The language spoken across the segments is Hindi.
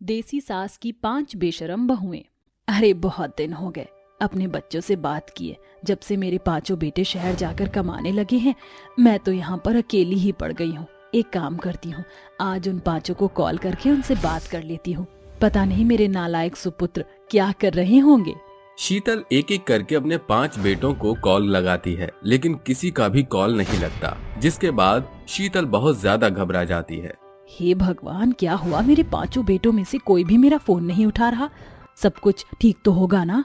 देसी सास की 5 बेशरम बहुएं। अरे बहुत दिन हो गए अपने बच्चों से बात किए। जब से मेरे 5 बेटे शहर जाकर कमाने लगे हैं, मैं तो यहाँ पर अकेली ही पड़ गई हूँ। एक काम करती हूँ, आज उन 5 को कॉल करके उनसे बात कर लेती हूँ। पता नहीं मेरे नालायक सुपुत्र क्या कर रहे होंगे। शीतल एक एक करके अपने 5 बेटों को कॉल लगाती है, लेकिन किसी का भी कॉल नहीं लगता, जिसके बाद शीतल बहुत ज्यादा घबरा जाती है। हे भगवान, क्या हुआ? मेरे 5 बेटों में से कोई भी मेरा फोन नहीं उठा रहा। सब कुछ ठीक तो होगा ना?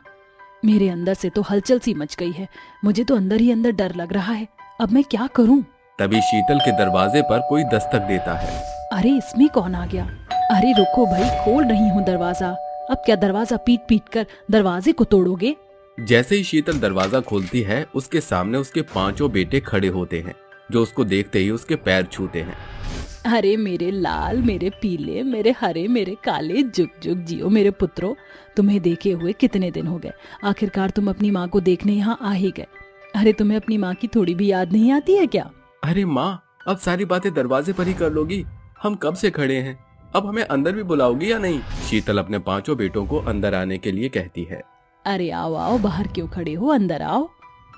मेरे अंदर से तो हलचल सी मच गई है। मुझे तो अंदर ही अंदर डर लग रहा है। अब मैं क्या करूं? तभी शीतल के दरवाजे पर कोई दस्तक देता है। अरे इसमें कौन आ गया? अरे रुको भाई, खोल रही हूँ दरवाजा। अब क्या दरवाजा पीट पीट कर दरवाजे को तोड़ोगे? जैसे ही शीतल दरवाजा खोलती है, उसके सामने उसके 5 बेटे खड़े होते हैं, जो उसको देखते ही उसके पैर छूते हैं। अरे मेरे लाल, मेरे पीले, मेरे हरे, मेरे काले, जुग जुग जियो मेरे पुत्रों। तुम्हें देखे हुए कितने दिन हो गए। आखिरकार तुम अपनी माँ को देखने यहाँ आ ही गए। अरे तुम्हें अपनी माँ की थोड़ी भी याद नहीं आती है क्या? अरे माँ, अब सारी बातें दरवाजे पर ही कर लोगी? हम कब से खड़े हैं, अब हमें अंदर भी बुलाओगी या नहीं? शीतल अपने 5 बेटों को अंदर आने के लिए कहती है। अरे आओ आओ, बाहर क्यों खड़े हो, अंदर आओ।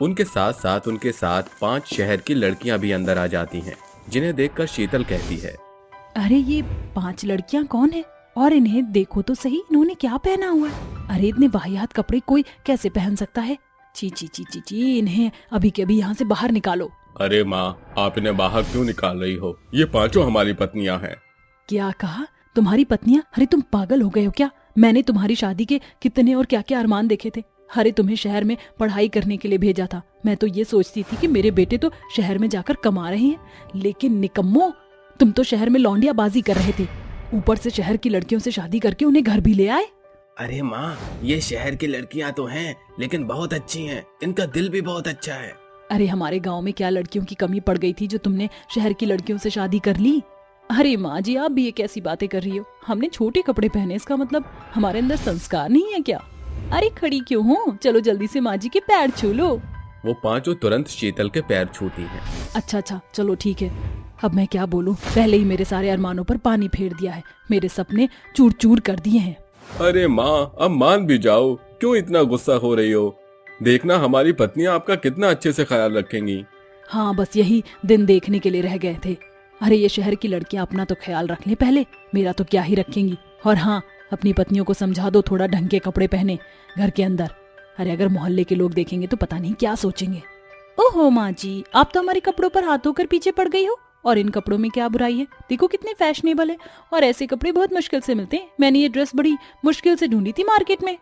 उनके साथ 5 शहर की लड़कियां भी अंदर आ जाती हैं, जिन्हें देखकर शीतल कहती है। अरे ये 5 लड़कियां कौन है? और इन्हें देखो तो सही, इन्होंने क्या पहना हुआ है? अरे इतने वाहियात कपड़े कोई कैसे पहन सकता है? ची ची ची ची ची, इन्हें अभी के अभी यहाँ से बाहर निकालो। अरे माँ, आप इन्हें बाहर क्यों निकाल रही हो? ये 5 हमारी पत्नियां हैं। क्या कहा? तुम्हारी पत्नियां? अरे तुम पागल हो गए हो क्या? मैंने तुम्हारी शादी के कितने और क्या क्या अरमान देखे थे। अरे तुम्हें शहर में पढ़ाई करने के लिए भेजा था। मैं तो ये सोचती थी कि मेरे बेटे तो शहर में जाकर कमा रहे हैं, लेकिन निकम्मो, तुम तो शहर में लौंडिया बाजी कर रहे थे। ऊपर से शहर की लड़कियों से शादी करके उन्हें घर भी ले आए। अरे माँ, ये शहर की लड़कियां तो हैं, लेकिन बहुत अच्छी हैं। इनका दिल भी बहुत अच्छा है। अरे हमारे गांव में क्या लड़कियों की कमी पड़ गई थी जो तुमने शहर की लड़कियों से शादी कर ली? अरे माँ जी, आप भी ये कैसी बातें कर रही हो? हमने छोटे कपड़े पहने, इसका मतलब हमारे अंदर संस्कार नहीं है क्या? अरे खड़ी क्यों हो? चलो जल्दी से माँ जी के पैर छू लो। वो 5 तुरंत शीतल के पैर छूती हैं। अच्छा, चलो ठीक है। अब मैं क्या बोलूं? पहले ही मेरे सारे अरमानों पर पानी फेर दिया है। मेरे सपने चूर चूर कर दिए हैं। अरे माँ, अब मान भी जाओ, क्यों इतना गुस्सा हो रही हो? देखना हमारी पत्नियां आपका कितना अच्छे से ख्याल रखेंगी। हाँ, बस यही दिन देखने के लिए रह गए थे। अरे ये शहर की लड़कियां अपना तो ख्याल रख लें पहले, मेरा तो क्या ही रखेंगी। और हाँ, अपनी पत्नियों को समझा दो थोड़ा ढंग के कपड़े पहने घर के अंदर। अरे अगर मोहल्ले के लोग देखेंगे तो पता नहीं क्या सोचेंगे। ओहो माँ जी, आप तो हमारे कपड़ों पर हाथ धोकर पीछे पड़ गई हो। और इन कपड़ों में क्या बुराई है? देखो कितने फैशनेबल है, और ऐसे कपड़े बहुत मुश्किल से मिलते हैं। मैंने ये ड्रेस बड़ी मुश्किल से ढूंढी थी मार्केट में।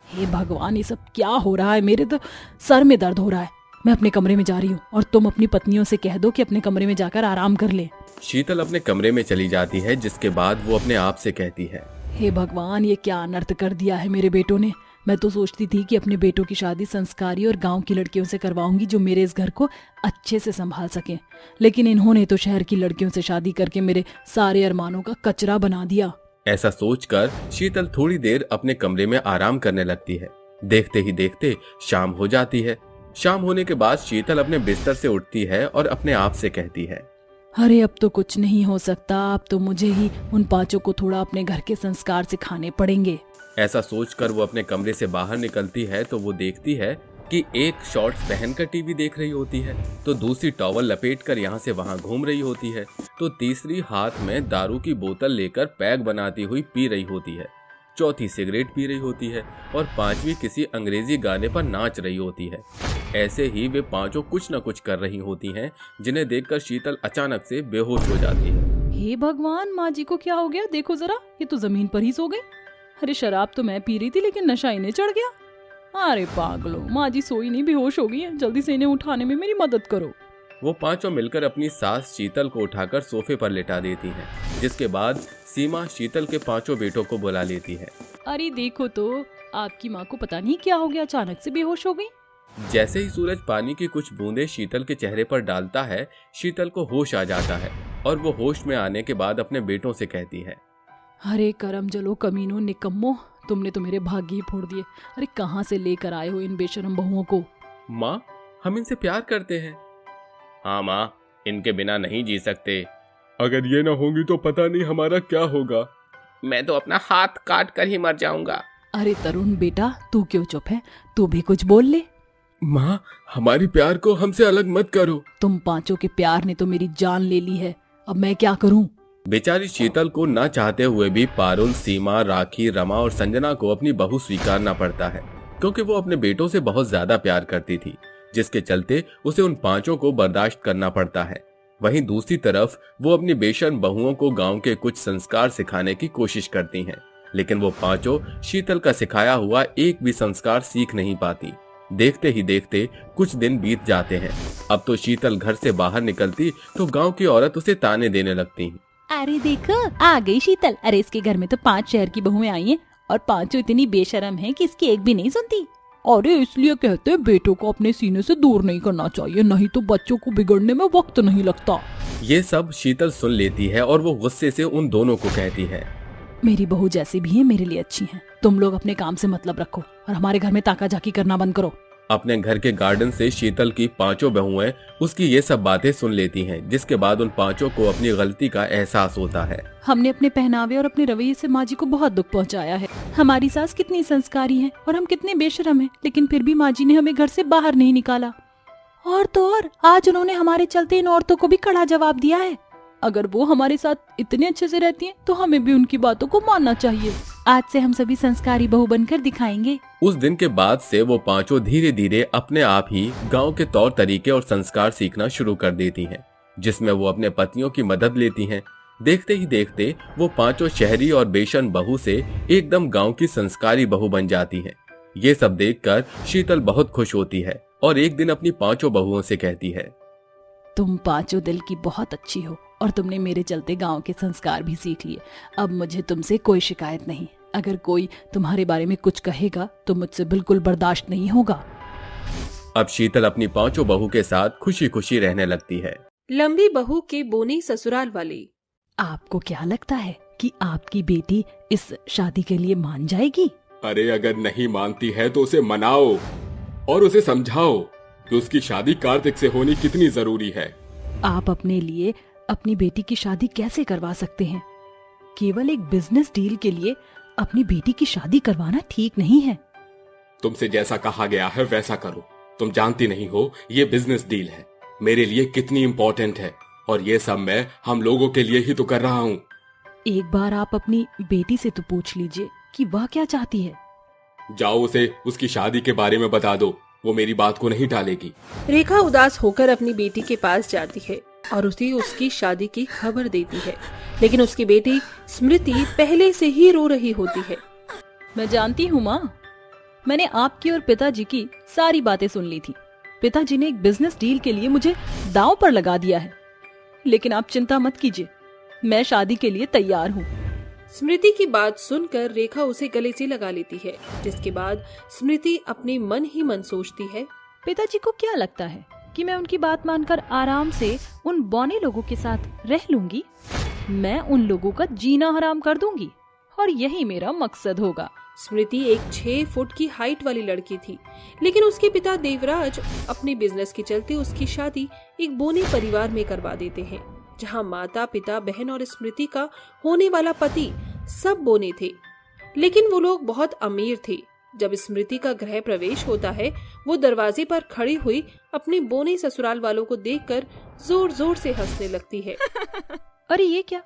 हे भगवान, ये सब क्या हो रहा है? मेरे तो सर में दर्द हो रहा है। मैं अपने कमरे में जा रही हूँ, और तुम अपनी पत्नियों से कह दो कि अपने कमरे में जाकर आराम कर ले। शीतल अपने कमरे में चली जाती है, जिसके बाद वो अपने आप से कहती है। हे भगवान, ये क्या अनर्थ कर दिया है मेरे बेटों ने। मैं तो सोचती थी कि अपने बेटों की शादी संस्कारी और गांव की लड़कियों से करवाऊंगी, जो मेरे इस घर को अच्छे से संभाल सके। लेकिन इन्होंने तो शहर की लड़कियों से शादी करके मेरे सारे अरमानों का कचरा बना दिया। ऐसा सोचकर शीतल थोड़ी देर अपने कमरे में आराम करने लगती है। देखते ही देखते शाम हो जाती है। शाम होने के बाद शीतल अपने बिस्तर से उठती है और अपने आप से कहती है। अरे अब तो कुछ नहीं हो सकता। अब तो मुझे ही उन 5 को थोड़ा अपने घर के संस्कार सिखाने पड़ेंगे। ऐसा सोचकर वो अपने कमरे से बाहर निकलती है तो वो देखती है कि एक शॉर्ट्स पहनकर टीवी देख रही होती है, तो दूसरी टॉवल लपेटकर यहाँ से वहाँ घूम रही होती है, तो तीसरी हाथ में दारू की बोतल लेकर पैग बनाती हुई पी रही होती है, चौथी सिगरेट पी रही होती है, और 5वीं किसी अंग्रेजी गाने पर नाच रही होती है। ऐसे ही वे 5 कुछ न कुछ कर रही होती हैं, जिन्हें देखकर शीतल अचानक से बेहोश हो जाती है। हे भगवान, माँ जी को क्या हो गया? देखो जरा, ये तो जमीन पर ही सो गई। अरे शराब तो मैं पी रही थी, लेकिन नशा इन्हें चढ़ गया। अरे पागलो, माँ जी सोई नहीं, बेहोश हो गई है। जल्दी से इन्हें उठाने में मेरी मदद करो। वो 5 मिलकर अपनी सास शीतल को उठाकर सोफे पर लेटा देती हैं, जिसके बाद सीमा शीतल के 5 बेटों को बुला लेती है। अरे देखो तो, आपकी माँ को पता नहीं क्या हो गया, अचानक से बेहोश हो गई। जैसे ही सूरज पानी की कुछ बूंदें शीतल के चेहरे पर डालता है, शीतल को होश आ जाता है, और वो होश में आने के बाद अपने बेटों से कहती है। अरे करम जलो कमीनों, निकम्मो, तुमने तो मेरे भाग्य ही फोड़ दिए। अरे कहाँ से लेकर आए हो इन बेशरम बहुओं को? माँ, हम इनसे प्यार करते हैं। हाँ माँ, इनके बिना नहीं जी सकते। अगर ये ना होंगी तो पता नहीं हमारा क्या होगा। मैं तो अपना हाथ काट कर ही मर जाऊंगा। अरे तरुण बेटा, तू क्यों चुप है? तू भी कुछ बोल ले। माँ, हमारी प्यार को हमसे अलग मत करो। तुम पांचों के प्यार ने तो मेरी जान ले ली है, अब मैं क्या करूं? बेचारी शीतल को ना चाहते हुए भी पारुल, सीमा, राखी, रमा और संजना को अपनी बहू स्वीकारना पड़ता है, क्योंकि वो अपने बेटों से बहुत ज्यादा प्यार करती थी, जिसके चलते उसे उन पांचों को बर्दाश्त करना पड़ता है। वहीं दूसरी तरफ वो अपनी बेशर्म बहुओं को गांव के कुछ संस्कार सिखाने की कोशिश करती हैं, लेकिन वो पांचों शीतल का सिखाया हुआ एक भी संस्कार सीख नहीं पाती। देखते ही देखते कुछ दिन बीत जाते हैं। अब तो शीतल घर से बाहर निकलती तो गांव की औरत उसे ताने देने लगती हैं। अरे देखो, आ गई शीतल। अरे इसके घर में तो 5 शहर की बहुएं आई हैं और पांचों इतनी बेशर्म हैं कि इसकी एक भी नहीं सुनती। अरे इसलिए कहते हैं बेटों को अपने सीने से दूर नहीं करना चाहिए, नहीं तो बच्चों को बिगड़ने में वक्त नहीं लगता। ये सब शीतल सुन लेती है और वो गुस्से से उन दोनों को कहती है, मेरी बहू जैसी भी है मेरे लिए अच्छी है। तुम लोग अपने काम से मतलब रखो और हमारे घर में ताका झाकी करना बंद करो। अपने घर के गार्डन से शीतल की पांचों बहुएं उसकी ये सब बातें सुन लेती हैं, जिसके बाद उन पांचों को अपनी गलती का एहसास होता है। हमने अपने पहनावे और अपने रवैये से माँ जी को बहुत दुख पहुंचाया है। हमारी सास कितनी संस्कारी है और हम कितने बेशरम हैं, लेकिन फिर भी माँ जी ने हमें घर से बाहर नहीं निकाला। और तो और आज उन्होंने हमारे चलते इन औरतों को भी कड़ा जवाब दिया है। अगर वो हमारे साथ इतने अच्छे से रहती हैं, तो हमें भी उनकी बातों को मानना चाहिए। आज से हम सभी संस्कारी बहू बनकर दिखाएंगे। उस दिन के बाद से वो पांचों धीरे धीरे अपने आप ही गांव के तौर तरीके और संस्कार सीखना शुरू कर देती हैं, जिसमें वो अपने पतियों की मदद लेती हैं। देखते ही देखते वो पांचों शहरी और बेशर्म बहू से एकदम गांव की संस्कारी बहू बन जाती हैं। ये सब देखकर शीतल बहुत खुश होती है और एक दिन अपनी पांचों बहुओं से कहती है, तुम पांचों दिल की बहुत अच्छी हो और तुमने मेरे चलते गांव के संस्कार भी सीख लिए। अब मुझे तुमसे कोई शिकायत नहीं। अगर कोई तुम्हारे बारे में कुछ कहेगा तो मुझसे बिल्कुल बर्दाश्त नहीं होगा। अब शीतल अपनी पांचों बहू के साथ खुशी खुशी रहने लगती है। लंबी बहू के बोने ससुराल वाले। आपको क्या लगता है कि आपकी बेटी इस शादी के लिए मान जाएगी? अरे अगर नहीं मानती है तो उसे मनाओ और उसे समझाओ कि उसकी शादी कार्तिक से होनी कितनी जरूरी है। आप अपने लिए अपनी बेटी की शादी कैसे करवा सकते हैं? केवल एक बिजनेस डील के लिए अपनी बेटी की शादी करवाना ठीक नहीं है। तुमसे जैसा कहा गया है वैसा करो। तुम जानती नहीं हो ये बिजनेस डील है, मेरे लिए कितनी इम्पोर्टेंट है, और ये सब मैं हम लोगों के लिए ही तो कर रहा हूँ। एक बार आप अपनी बेटी से तो पूछ लीजिए कि वह क्या चाहती है। जाओ उसे उसकी शादी के बारे में बता दो, वो मेरी बात को नहीं टालेगी। रेखा उदास होकर अपनी बेटी के पास जाती है और उसे उसकी शादी की खबर देती है, लेकिन उसकी बेटी स्मृति पहले से ही रो रही होती है। मैं जानती हूँ माँ, मैंने आपकी और पिताजी की सारी बातें सुन ली थी। पिताजी ने एक बिजनेस डील के लिए मुझे दांव पर लगा दिया है, लेकिन आप चिंता मत कीजिए, मैं शादी के लिए तैयार हूँ। स्मृति की बात सुनकर रेखा उसे गले से लगा लेती है, जिसके बाद स्मृति अपने मन ही मन सोचती है, पिताजी को क्या लगता है कि मैं उनकी बात मानकर आराम से उन बौने लोगों के साथ रह लूंगी? मैं उन लोगों का जीना हराम कर दूंगी और यही मेरा मकसद होगा। स्मृति एक 6 फुट की हाइट वाली लड़की थी, लेकिन उसके पिता देवराज अपने बिजनेस के चलते उसकी शादी एक बोने परिवार में करवा देते हैं, जहां माता, पिता, बहन और स्मृति का होने वाला पति सब बोने थे। लेकिन वो लोग बहुत अमीर थे। जब स्मृति का गृह प्रवेश होता है, वो दरवाजे पर खड़ी हुई अपने बोने ससुराल वालों को देखकर जोर जोर से हंसने लगती है। अरे ये क्या,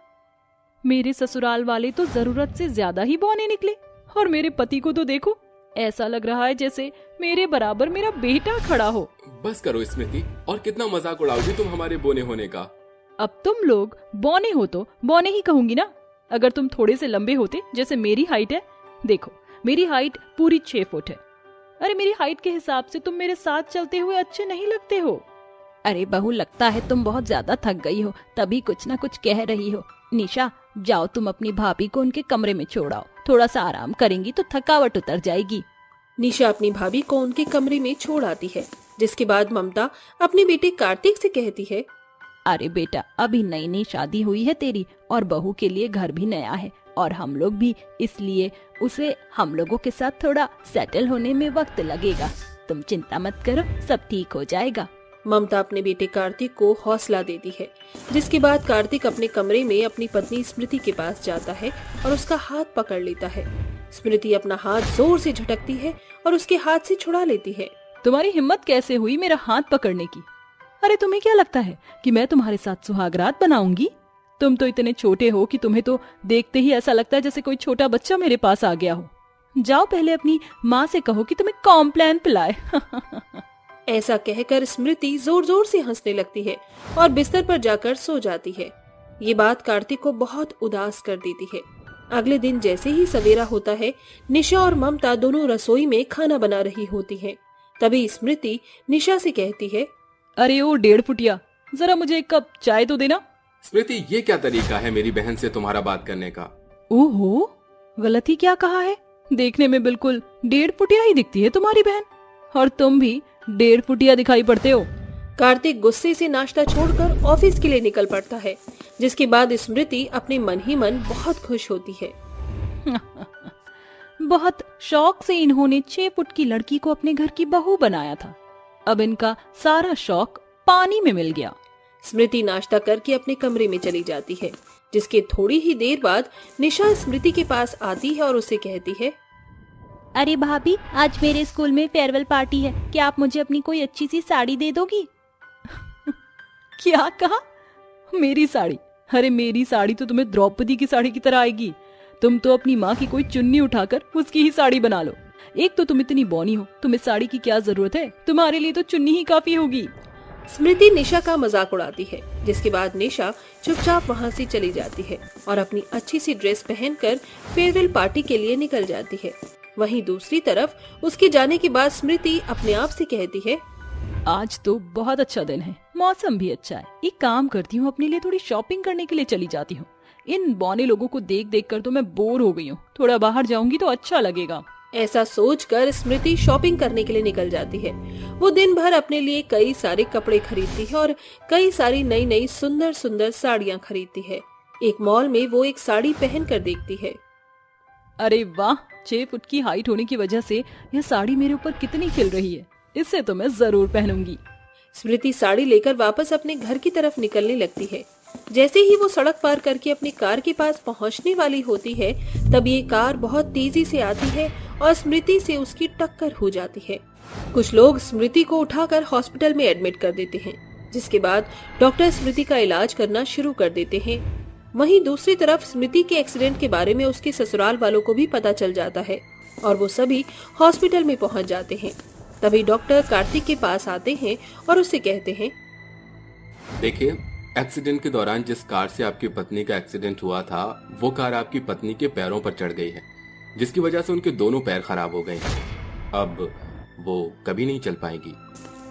मेरे ससुराल वाले तो जरूरत से ज्यादा ही बौने निकले और मेरे पति को तो देखो, ऐसा लग रहा है जैसे मेरे बराबर मेरा बेटा खड़ा हो। बस करो स्मृति, और कितना मजाक उड़ाओगी तुम हमारे बोने होने का। अब तुम लोग बौने हो तो बौने ही कहूंगी ना। अगर तुम थोड़े से लंबे होते, जैसे मेरी हाइट है, देखो मेरी हाइट पूरी 6 फुट है। अरे मेरी हाइट के हिसाब से तुम मेरे साथ चलते हुए अच्छे नहीं लगते हो। अरे बहू, लगता है तुम बहुत ज्यादा थक गई हो, तभी कुछ ना कुछ कह रही हो। निशा, जाओ तुम अपनी भाभी को उनके कमरे में छोड़ाओ, थोड़ा सा आराम करेंगी तो थकावट उतर जाएगी। निशा अपनी भाभी को उनके कमरे में छोड़ आती है, जिसके बाद ममता अपने बेटे कार्तिक से कहती है, अरे बेटा, अभी नई नई शादी हुई है तेरी और बहू के लिए घर भी नया है और हम लोग भी, इसलिए उसे हम लोगों के साथ थोड़ा सेटल होने में वक्त लगेगा। तुम चिंता मत करो, सब ठीक हो जाएगा। ममता अपने बेटे कार्तिक को हौसला देती है, जिसके बाद कार्तिक अपने कमरे में अपनी पत्नी स्मृति के पास जाता है और उसका हाथ पकड़ लेता है। स्मृति अपना हाथ जोर से झटकती है और उसके हाथ से छुड़ा लेती है। तुम्हारी हिम्मत कैसे हुई मेरा हाथ पकड़ने की? अरे तुम्हें क्या लगता है कि मैं तुम्हारे साथ सुहागरात बनाऊंगी? तुम तो इतने छोटे हो कि तुम्हें तो देखते ही ऐसा लगता है जैसे कोई छोटा बच्चा मेरे पास आ गया हो। जाओ पहले अपनी माँ से कहो कि तुम्हें कॉम्प्लान पिलाए। ऐसा कहकर स्मृति जोर जोर से हंसने लगती है और बिस्तर पर जाकर सो जाती है। ये बात कार्तिक को बहुत उदास कर देती है। अगले दिन जैसे ही सवेरा होता है, निशा और ममता दोनों रसोई में खाना बना रही होती हैं। तभी स्मृति निशा से कहती है, अरे ओ 1.5 फुटिया, जरा मुझे एक कप चाय तो देना। स्मृति, ये क्या तरीका है मेरी बहन से तुम्हारा बात करने का? ओहो, गलत ही क्या कहा है? देखने में बिल्कुल 1.5 फुटिया ही दिखती है तुम्हारी बहन, और तुम भी 1.5 फुटिया दिखाई पड़ते हो। कार्तिक गुस्से से नाश्ता छोड़कर ऑफिस के लिए निकल पड़ता है, जिसके बाद स्मृति अपने मन ही मन बहुत खुश होती है। बहुत शौक से इन्होंने 6 फुट की लड़की को अपने घर की बहू बनाया था। अब इनका सारा शौक पानी में मिल गया। स्मृति नाश्ता करके अपने कमरे में चली जाती है, जिसके थोड़ी ही देर बाद निशा स्मृति के पास आती है और उसे कहती है, अरे भाभी, आज मेरे स्कूल में फेयरवेल पार्टी है, क्या आप मुझे अपनी कोई अच्छी सी साड़ी दे दोगी? क्या कहा? मेरी साड़ी? अरे मेरी साड़ी तो तुम्हें द्रौपदी की साड़ी की तरह आएगी। तुम तो अपनी माँ की कोई चुन्नी उठाकर उसकी ही साड़ी बना लो। एक तो तुम इतनी बौनी हो, तुम्हें साड़ी की क्या जरूरत है? तुम्हारे लिए तो चुन्नी ही काफी होगी। स्मृति निशा का मजाक उड़ाती है, जिसके बाद निशा चुपचाप वहाँ से चली जाती है और अपनी अच्छी सी ड्रेस पहनकर फेयरवेल पार्टी के लिए निकल जाती है। वहीं दूसरी तरफ उसके जाने के बाद स्मृति अपने आप से कहती है, आज तो बहुत अच्छा दिन है, मौसम भी अच्छा है। एक काम करती हूँ, अपने लिए थोड़ी शॉपिंग करने के लिए चली जाती हूँ। इन बौने लोगों को देख देख कर तो मैं बोर हो गई हूँ। थोड़ा बाहर जाऊंगी तो अच्छा लगेगा। ऐसा सोचकर स्मृति शॉपिंग करने के लिए निकल जाती है। वो दिन भर अपने लिए कई सारे कपड़े खरीदती है और कई सारी नई नई सुंदर सुंदर साड़ियाँ खरीदती है। एक मॉल में वो एक साड़ी पहन कर देखती है। अरे वाह, 6 फुट की हाइट होने की वजह से यह साड़ी मेरे ऊपर कितनी खिल रही है। इसे तो मैं जरूर पहनूंगी। स्मृति साड़ी लेकर वापस अपने घर की तरफ निकलने लगती है। जैसे ही वो सड़क पार करके अपनी कार के पास पहुंचने वाली होती है, तब ये कार बहुत तेजी से आती है और स्मृति से उसकी टक्कर हो जाती है। कुछ लोग स्मृति को उठाकर हॉस्पिटल में एडमिट कर देते हैं, जिसके बाद डॉक्टर स्मृति का इलाज करना शुरू कर देते हैं। वहीं दूसरी तरफ स्मृति के एक्सीडेंट के बारे में उसके ससुराल वालों को भी पता चल जाता है और वो सभी हॉस्पिटल में पहुंच जाते हैं। तभी डॉक्टर कार्तिक के पास आते हैं और उससे कहते हैं, देखिए, एक्सीडेंट के दौरान जिस कार से आपकी पत्नी का एक्सीडेंट हुआ था, वो कार आपकी पत्नी के पैरों पर चढ़ गई है, जिसकी वजह से उनके दोनों पैर खराब हो गए हैं। अब वो कभी नहीं चल पाएगी।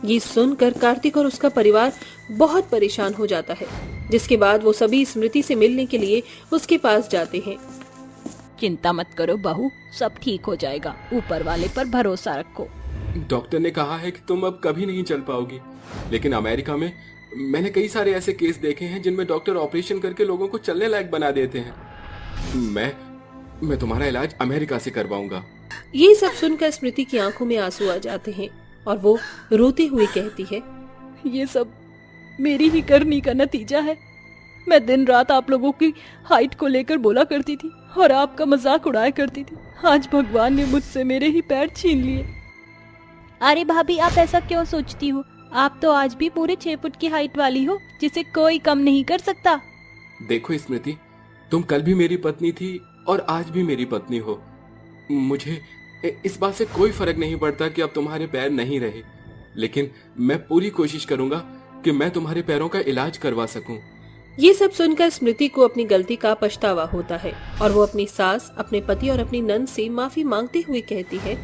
ये सुनकर कार्तिक और उसका परिवार बहुत परेशान हो जाता है, जिसके बाद वो सभी स्मृति से मिलने के लिए उसके पास जाते हैं। चिंता मत करो बहू, सब ठीक हो जाएगा, ऊपर वाले पर भरोसा रखो। डॉक्टर ने कहा है कि तुम अब कभी नहीं चल पाओगी, लेकिन अमेरिका में मैंने कई सारे ऐसे केस देखे हैं जिनमें डॉक्टर ऑपरेशन करके लोगों को चलने लायक बना देते हैं। मैं तुम्हारा इलाज अमेरिका से करवाऊंगा। ये सब सुनकर स्मृति की आंखों में आंसू आ जाते हैं और वो रोती हुई कहती है, ये सब मेरी ही करनी का नतीजा है। मैं दिन रात आप लोगों की हाइट को लेकर बोला करती थी और आपका मजाक उड़ाया करती थी। आज भगवान ने मुझसे मेरे ही पैर छीन लिए। अरे भाभी, आप ऐसा क्यों सोचती हो? आप तो आज भी पूरे 6 फुट की हाइट वाली हो, जिसे कोई कम नहीं कर सकता। देखो स्मृति, तुम कल भी मेरी पत्नी थी और आज भी मेरी पत्नी हो। मुझे इस बात से कोई फर्क नहीं पड़ता कि अब तुम्हारे पैर नहीं रहे, लेकिन मैं पूरी कोशिश करूंगा कि मैं तुम्हारे पैरों का इलाज करवा सकूं। ये सब सुनकर स्मृति को अपनी गलती का पछतावा होता है और वो अपनी सास, अपने पति और अपनी नंद से माफी मांगते हुए कहती है,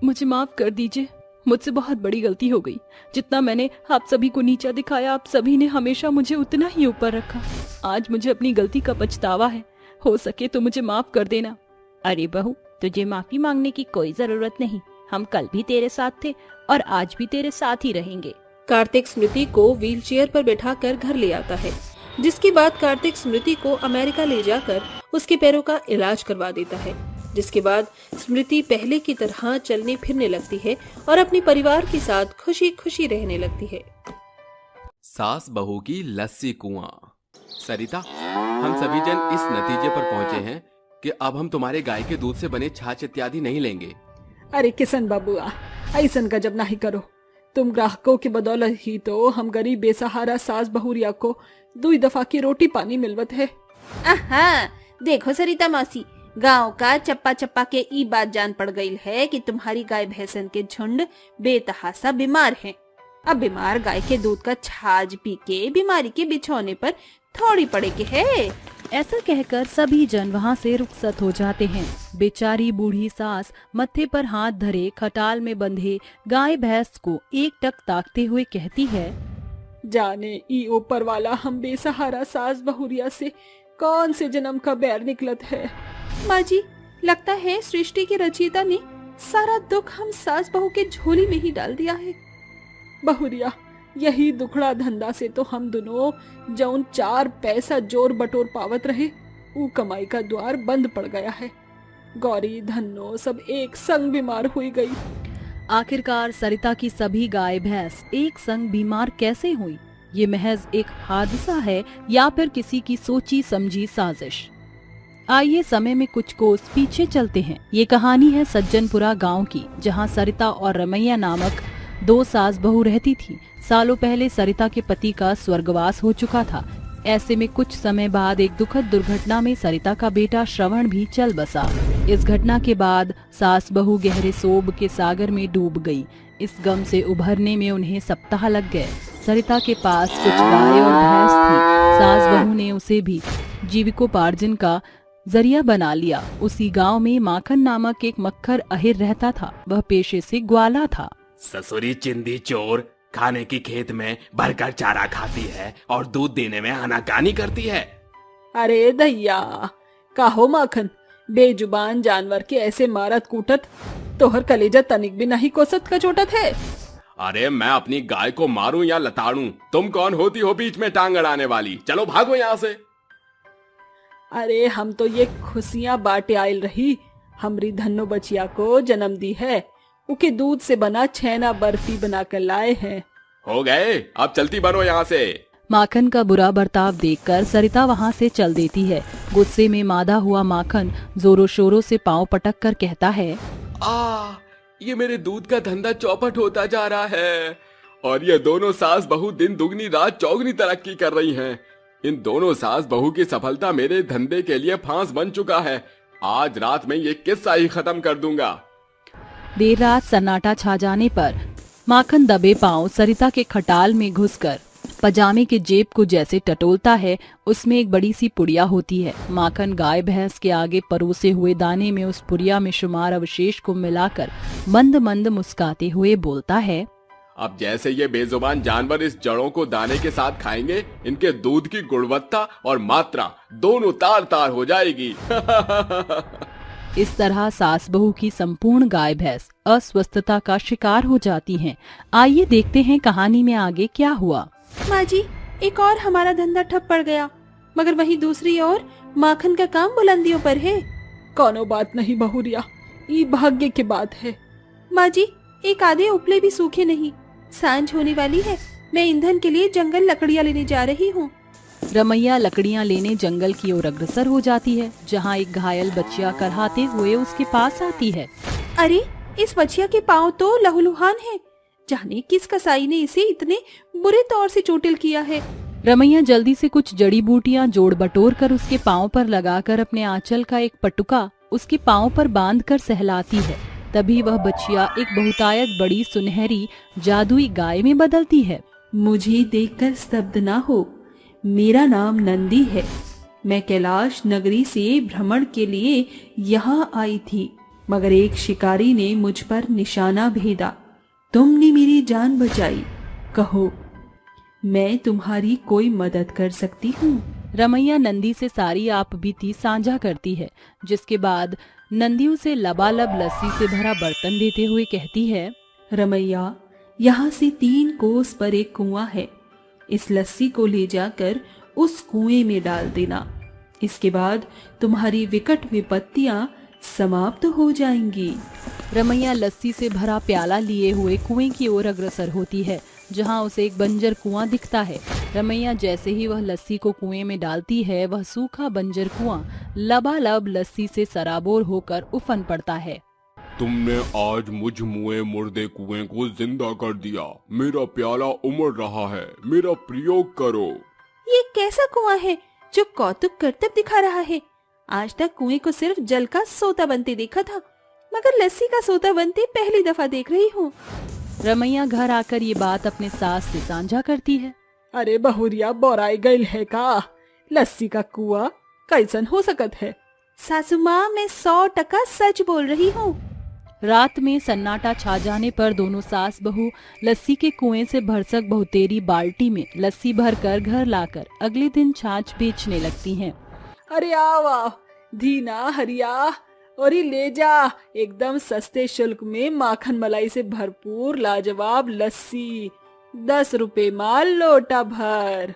मुझे माफ कर दीजिए, मुझसे बहुत बड़ी गलती हो गई। जितना मैंने आप सभी को नीचा दिखाया, आप सभी ने हमेशा मुझे उतना ही ऊपर रखा। आज मुझे अपनी गलती का पछतावा है, हो सके तो मुझे माफ कर देना। अरे बहू, तुझे माफी मांगने की कोई जरूरत नहीं, हम कल भी तेरे साथ थे और आज भी तेरे साथ ही रहेंगे। कार्तिक स्मृति को व्हीलचेयर पर बैठाकर घर ले आता है, जिसके बाद कार्तिक स्मृति को अमेरिका ले जाकर उसके पैरों का इलाज करवा देता है। जिसके बाद स्मृति पहले की तरह चलने फिरने लगती है और अपने परिवार के साथ खुशी खुशी रहने लगती है। सास बहू की लस्सी कुआं। सरिता, हम सभी जन इस नतीजे पर पहुंचे हैं कि अब हम तुम्हारे गाय के दूध से बने छाछ इत्यादि नहीं लेंगे। अरे किशन बाबुआ, ऐसन का जब नहीं करो। तुम ग्राहकों की बदौलत ही तो हम गरीब बेसहारा सास बहुरिया को 2 दफा की रोटी पानी मिलवत है। आहा, देखो सरिता मौसी, गांव का चप्पा चप्पा के ई बात जान पड़ गई है कि तुम्हारी गाय भैंसन के झुंड बेतहासा बीमार हैं। अब बीमार गाय के दूध का छाछ पी के बीमारी के बिछौने पर थोड़ी पड़े के है। ऐसा कहकर सभी जन वहाँ से रुखसत हो जाते हैं। बेचारी बूढ़ी सास मत्थे पर हाथ धरे खटाल में बंधे गाय भैंस को एकटक ताकते हुए कहती है, जाने ई ऊपर वाला हम बेसहारा सास बहुरिया से कौन से जन्म का बैर निकलत है। माँ जी, लगता है सृष्टि के रचयिता ने सारा दुख हम सास बहू के झोली में ही डाल दिया है। बहुरिया, यही दुखड़ा धंधा से तो हम दोनों जौन 4 पैसा जोर बटोर पावत रहे, वो कमाई का द्वार बंद पड़ गया है। गौरी धन्नो सब एक संग बीमार हुई गई। आखिरकार सरिता की सभी गाय भैंस एक संग बीमार कैसे हुई? ये महज एक हादसा है या फिर किसी की सोची समझी साजिश? आइए समय में कुछ कोस पीछे चलते हैं। ये कहानी है सज्जनपुरा गांव की, जहां सरिता और रमैया नामक 2 सास बहू रहती थी। सालों पहले सरिता के पति का स्वर्गवास हो चुका था। ऐसे में कुछ समय बाद एक दुखद दुर्घटना में सरिता का बेटा श्रवण भी चल बसा। इस घटना के बाद सास बहू गहरे सोग के सागर में डूब गई। इस गम से उभरने में उन्हें सप्ताह लग गए। सरिता के पास कुछ गाय और भैंस थी। सास बहू ने उसे भी जीविकोपार्जन का जरिया बना लिया। उसी गांव में माखन नामक एक मक्खर अहिर रहता था। वह पेशे से ग्वाला था। ससुरी चिंदी चोर खाने की खेत में भरकर चारा खाती है और दूध देने में आनाकानी करती है। अरे दैया, काहो माखन, बेजुबान जानवर के ऐसे मारत कूटत तोहर कलेजा तनिक भी नहीं कोसत कचोटत है। अरे मैं अपनी गाय को मारूं या लताड़ूं, तुम कौन होती हो बीच में टांग अड़ाने वाली? चलो भागो यहाँ से। अरे हम तो ये खुशियां बांटे आयल रही। हमरी धन्नो बचिया को जन्म दी है, उके दूध से बना छेना बर्फी बना कर लाए हैं। हो गए, अब चलती बनो यहाँ से। माखन का बुरा बर्ताव देखकर सरिता वहाँ से चल देती है। गुस्से में मादा हुआ माखन जोरों शोरों से पांव पटक कर कहता है, ये मेरे दूध का धंधा चौपट होता जा रहा है और ये दोनों सास बहू दिन दुगनी रात चौगनी तरक्की कर रही हैं। इन दोनों सास बहू की सफलता मेरे धंधे के लिए फांस बन चुका है। आज रात में ये किस्सा ही खत्म कर दूंगा। देर रात सन्नाटा छा जाने पर माखन दबे पांव सरिता के खटाल में घुसकर पजामे के जेब को जैसे टटोलता है। उसमें एक बड़ी सी पुड़िया होती है। माखन गाय भैंस के आगे परोसे हुए दाने में उस पुड़िया में शुमार अवशेष को मिलाकर मंद मंद मुस्काते हुए बोलता है, अब जैसे ये बेजुबान जानवर इस जड़ों को दाने के साथ खाएंगे, इनके दूध की गुणवत्ता और मात्रा दोनों तार तार हो जाएगी। इस तरह सास बहू की संपूर्ण गाय भैंस अस्वस्थता का शिकार हो जाती हैं। आइए देखते हैं कहानी में आगे क्या हुआ। माँ जी, एक और हमारा धंधा ठप पड़ गया, मगर वहीं दूसरी ओर माखन का काम बुलंदियों पर है। कोनो बात नहीं बहुरिया, ये भाग्य की बात है। माँ जी, एक आधे उपले भी सूखे नहीं। सांझ होने वाली है, मैं ईंधन के लिए जंगल लकड़ियाँ लेने जा रही हूँ। रमैया लकड़ियाँ लेने जंगल की ओर अग्रसर हो जाती है, जहाँ एक घायल बच्चिया करहाते हुए उसके पास आती है। अरे, इस बच्चिया के पाँव तो लहूलुहान हैं। जाने किस कसाई ने इसे इतने बुरे तौर से चोटिल किया है। रमैया जल्दी से कुछ जड़ी बूटियाँ जोड़ बटोर कर उसके पाँव पर लगाकर अपने आंचल का एक पटुका उसके पाँव पर बांध कर सहलाती है। तभी वह बच्चिया एक बहुतायत बड़ी सुनहरी जादुई गाय में बदलती है। मुझे देखकर स्तब्ध ना हो, मेरा नाम नंदी है। मैं कैलाश नगरी से भ्रमण के लिए यहाँ आई थी, मगर एक शिकारी ने मुझ पर निशाना भेदा। तुमने मेरी जान बचाई। कहो, मैं तुम्हारी कोई मदद कर सकती हूँ। रमैया नंदी से सारी आप बीती साझा करती है, जिसके बाद नंदी उसे लबालब लस्सी से भरा बर्तन देते हुए कहती है, रमैया, यहाँ से 3 कोस पर एक कुआं है। इस लस्सी को ले जाकर उस कुएं में डाल देना। इसके बाद तुम्हारी विकट विपत्तियां समाप्त हो जाएंगी। रमैया लस्सी से भरा प्याला लिए हुए कुएं की ओर अग्रसर होती है। जहाँ उसे एक बंजर कुआं दिखता है। रमैया जैसे ही वह लस्सी को कुएं में डालती है, वह सूखा बंजर कुआं लबालब लस्सी से सराबोर होकर उफन पड़ता है। तुमने आज मुझ मुए मुर्दे कुएं को जिंदा कर दिया। मेरा प्याला उमड़ रहा है, मेरा प्रयोग करो। ये कैसा कुआं है जो कौतुक करतब दिखा रहा है? आज तक कुएं को सिर्फ जल का सोता बनते देखा था, मगर लस्सी का सोता बनते पहली दफा देख रही हूँ। रमैया घर आकर ये बात अपने सास से साझा करती है। अरे बहुरिया बोराई गईल है का? लस्सी का कुआं कैसन हो सकत है? सासू माँ, मैं 100% सच बोल रही हूँ। रात में सन्नाटा छा जाने पर दोनों सास बहू लस्सी के कुएं से भरसक बहुतेरी बाल्टी में लस्सी भरकर घर लाकर अगले दिन छाछ बेचने लगती हैं। अरे आओ धीना हरिया और ये ले जा, एकदम सस्ते शुल्क में माखन मलाई से भरपूर लाजवाब लस्सी, 10 रुपए माल लोटा भर।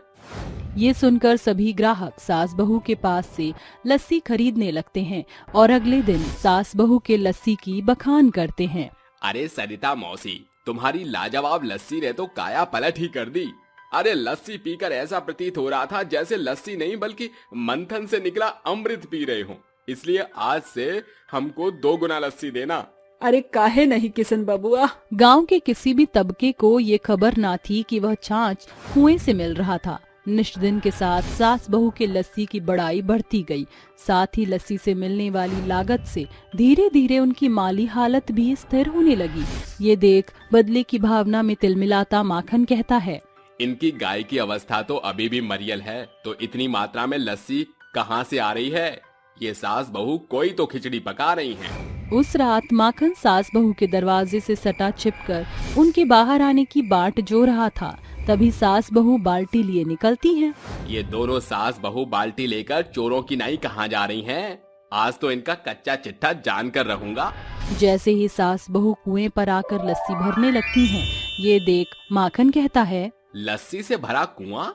ये सुनकर सभी ग्राहक सास बहू के पास से लस्सी खरीदने लगते हैं और अगले दिन सास बहू के लस्सी की बखान करते हैं। अरे सरिता मौसी, तुम्हारी लाजवाब लस्सी ने तो काया पलट ही कर दी। अरे लस्सी पीकर ऐसा प्रतीत हो रहा था जैसे लस्सी नहीं बल्कि मंथन से निकला अमृत पी रहे हो। इसलिए आज से हमको 2 गुना लस्सी देना। अरे काहे नहीं किशन बबुआ। गांव के किसी भी तबके को ये खबर ना थी कि वह छाछ कुएं से मिल रहा था। निष्दिन के साथ सास बहू के लस्सी की बड़ाई बढ़ती गई। साथ ही लस्सी से मिलने वाली लागत से धीरे धीरे उनकी माली हालत भी स्थिर होने लगी। ये देख बदले की भावना में तिलमिलाता माखन कहता है, इनकी गाय की अवस्था तो अभी भी मरियल है, तो इतनी मात्रा में लस्सी कहाँ से आ रही है? ये सास बहू कोई तो खिचड़ी पका रही हैं। उस रात माखन सास बहू के दरवाजे से सटा छिपकर उनके बाहर आने की बाट जो रहा था। तभी सास बहू बाल्टी लिए निकलती हैं। ये दोनों सास बहू बाल्टी लेकर चोरों की नाई कहाँ जा रही हैं? आज तो इनका कच्चा चिट्ठा जानकर रहूंगा। जैसे ही सास बहू कुएं पर आकर लस्सी भरने लगती हैं, ये देख माखन कहता है, लस्सी से भरा कुआं?